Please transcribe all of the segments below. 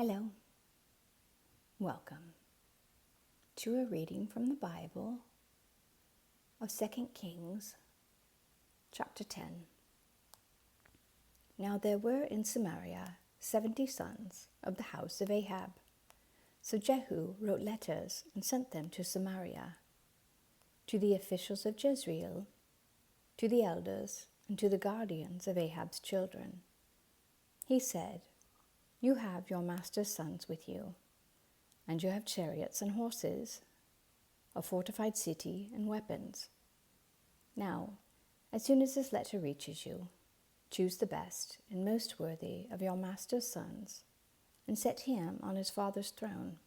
Hello. Welcome to a reading from the Bible of 2 Kings, chapter 10. Now there were in Samaria 70 sons of the house of Ahab. So Jehu wrote letters and sent them to Samaria, to the officials of Jezreel, to the elders, and to the guardians of Ahab's children. He said, "You have your master's sons with you, and you have chariots and horses, a fortified city and weapons. Now, as soon as this letter reaches you, choose the best and most worthy of your master's sons, and set him on his father's throne.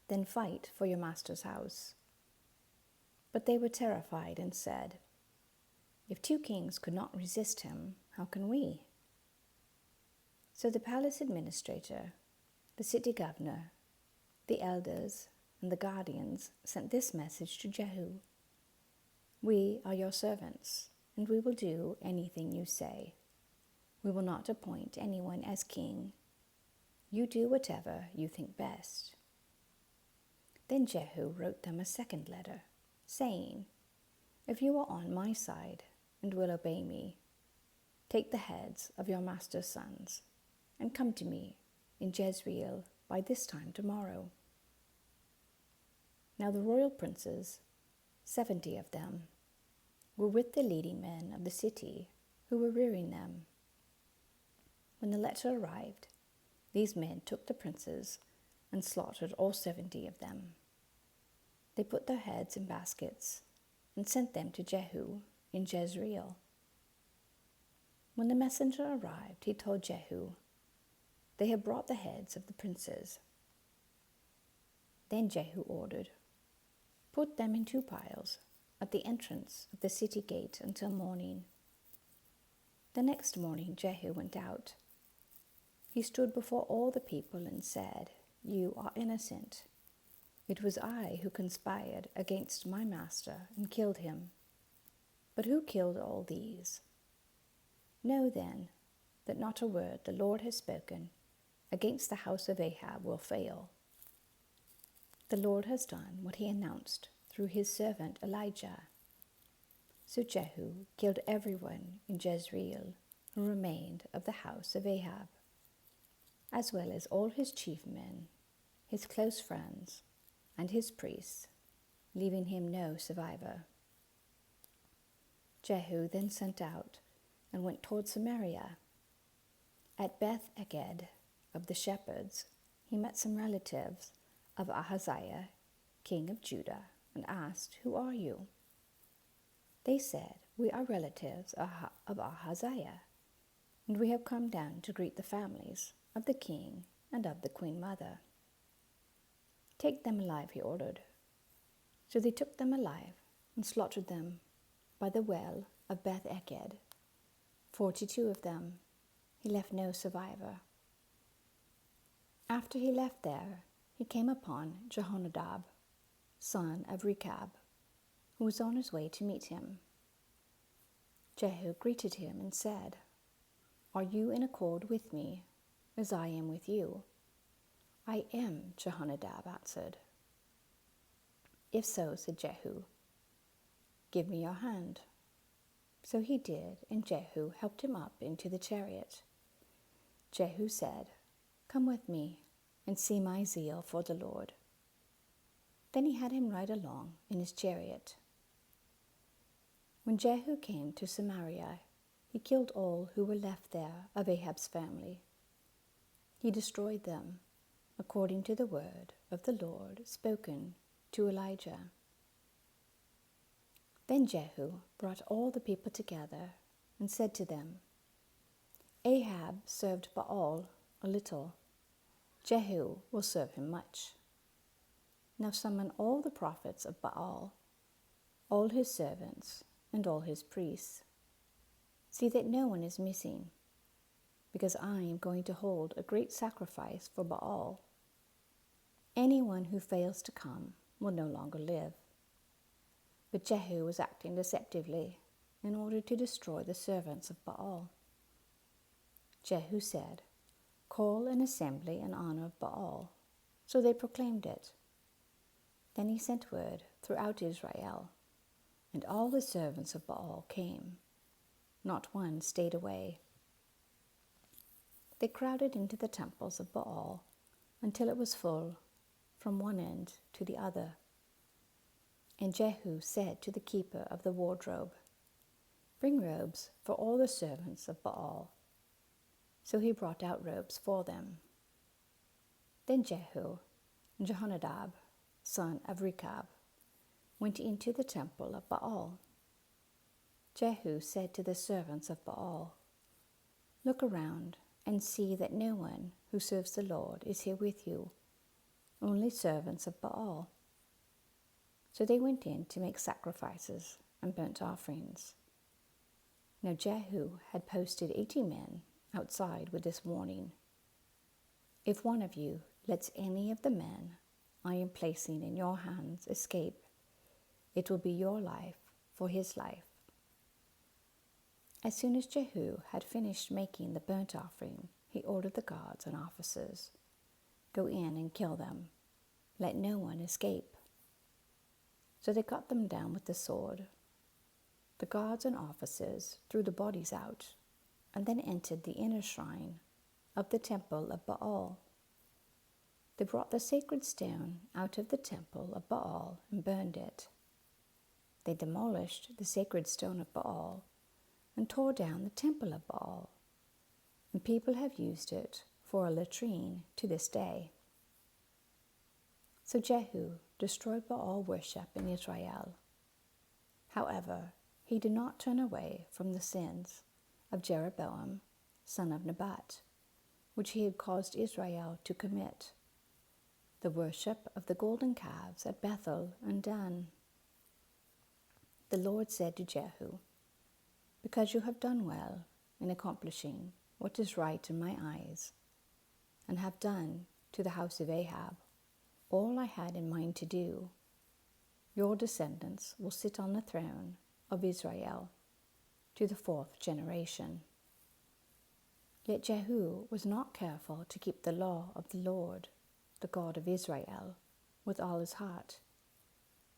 Then fight for your master's house." But they were terrified and said, "If 2 kings could not resist him, how can we?" So the palace administrator, the city governor, the elders, and the guardians sent this message to Jehu: "We are your servants, and we will do anything you say. We will not appoint anyone as king. You do whatever you think best." Then Jehu wrote them a second letter, saying, "If you are on my side and will obey me, take the heads of your master's sons and come to me in Jezreel by this time tomorrow." Now the royal princes, 70 of them, were with the leading men of the city who were rearing them. When the letter arrived, these men took the princes and slaughtered all 70 of them. They put their heads in baskets and sent them to Jehu in Jezreel. When the messenger arrived, he told Jehu, "They have brought the heads of the princes." Then Jehu ordered, "Put them in 2 piles at the entrance of the city gate until morning." The next morning Jehu went out. He stood before all the people and said, "You are innocent. It was I who conspired against my master and killed him. But who killed all these? Know then that not a word the Lord has spoken against the house of Ahab will fail. The Lord has done what he announced through his servant Elijah." So Jehu killed everyone in Jezreel who remained of the house of Ahab, as well as all his chief men, his close friends, and his priests, leaving him no survivor. Jehu then sent out and went toward Samaria. At Beth-Eged of the shepherds, he met some relatives of Ahaziah, king of Judah, and asked, "Who are you?" They said, "We are relatives of Ahaziah, and we have come down to greet the families of the king and of the queen mother." "Take them alive," he ordered. So they took them alive and slaughtered them by the well of Beth-Eged, 42 of them. He left no survivor. After he left there, he came upon Jehonadab, son of Rechab, who was on his way to meet him. Jehu greeted him and said, "Are you in accord with me, as I am with you?" "I am," Jehonadab answered. "If so," said Jehu, "give me your hand." So he did, and Jehu helped him up into the chariot. Jehu said, "Come with me and see my zeal for the Lord." Then he had him ride along in his chariot. When Jehu came to Samaria, he killed all who were left there of Ahab's family. He destroyed them, according to the word of the Lord spoken to Elijah. Then Jehu brought all the people together and said to them, "Ahab served Baal a little. Jehu will serve him much. Now summon all the prophets of Baal, all his servants, and all his priests. See that no one is missing, because I am going to hold a great sacrifice for Baal. Anyone who fails to come will no longer live." But Jehu was acting deceptively in order to destroy the servants of Baal. Jehu said, call an assembly in honor of Baal. So they proclaimed it. Then he sent word throughout Israel, and all the servants of Baal came. Not one stayed away. They crowded into the temples of Baal until it was full from one end to the other. And Jehu said to the keeper of the wardrobe, "Bring robes for all the servants of Baal." So he brought out robes for them. Then Jehu, Jehonadab, son of Rechab, went into the temple of Baal. Jehu said to the servants of Baal, "Look around and see that no one who serves the Lord is here with you, only servants of Baal." So they went in to make sacrifices and burnt offerings. Now Jehu had posted 80 men outside with this warning: "If one of you lets any of the men I am placing in your hands escape, it will be your life for his life." As soon as Jehu had finished making the burnt offering, he ordered the guards and officers, "Go in and kill them. Let no one escape." So they cut them down with the sword. The guards and officers threw the bodies out and then entered the inner shrine of the temple of Baal. They brought the sacred stone out of the temple of Baal and burned it. They demolished the sacred stone of Baal and tore down the temple of Baal, and people have used it for a latrine to this day. So Jehu destroyed Baal worship in Israel. However, he did not turn away from the sins of Jeroboam, son of Nebat, which he had caused Israel to commit, the worship of the golden calves at Bethel and Dan. The Lord said to Jehu, "Because you have done well in accomplishing what is right in my eyes, and have done to the house of Ahab all I had in mind to do, your descendants will sit on the throne of Israel to the 4th generation." Yet Jehu was not careful to keep the law of the Lord, the God of Israel, with all his heart.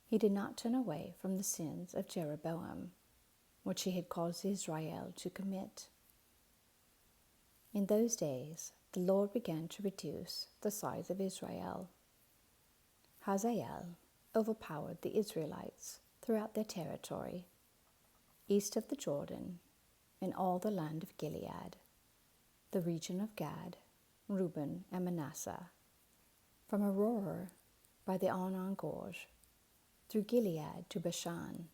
He did not turn away from the sins of Jeroboam, which he had caused Israel to commit. In those days, the Lord began to reduce the size of Israel. Hazael overpowered the Israelites throughout their territory, east of the Jordan, in all the land of Gilead, the region of Gad, Reuben, and Manasseh, from Aroer by the Arnon Gorge, through Gilead to Bashan.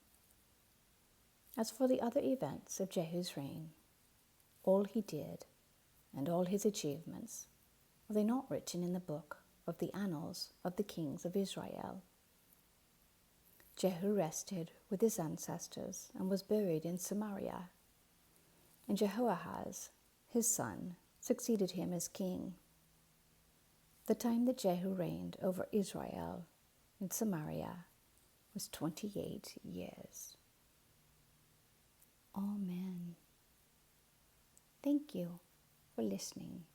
As for the other events of Jehu's reign, all he did and all his achievements, are they not written in the book of the annals of the kings of Israel? Jehu rested with his ancestors and was buried in Samaria, and Jehoahaz, his son, succeeded him as king. The time that Jehu reigned over Israel in Samaria was 28 years. Amen. Thank you for listening.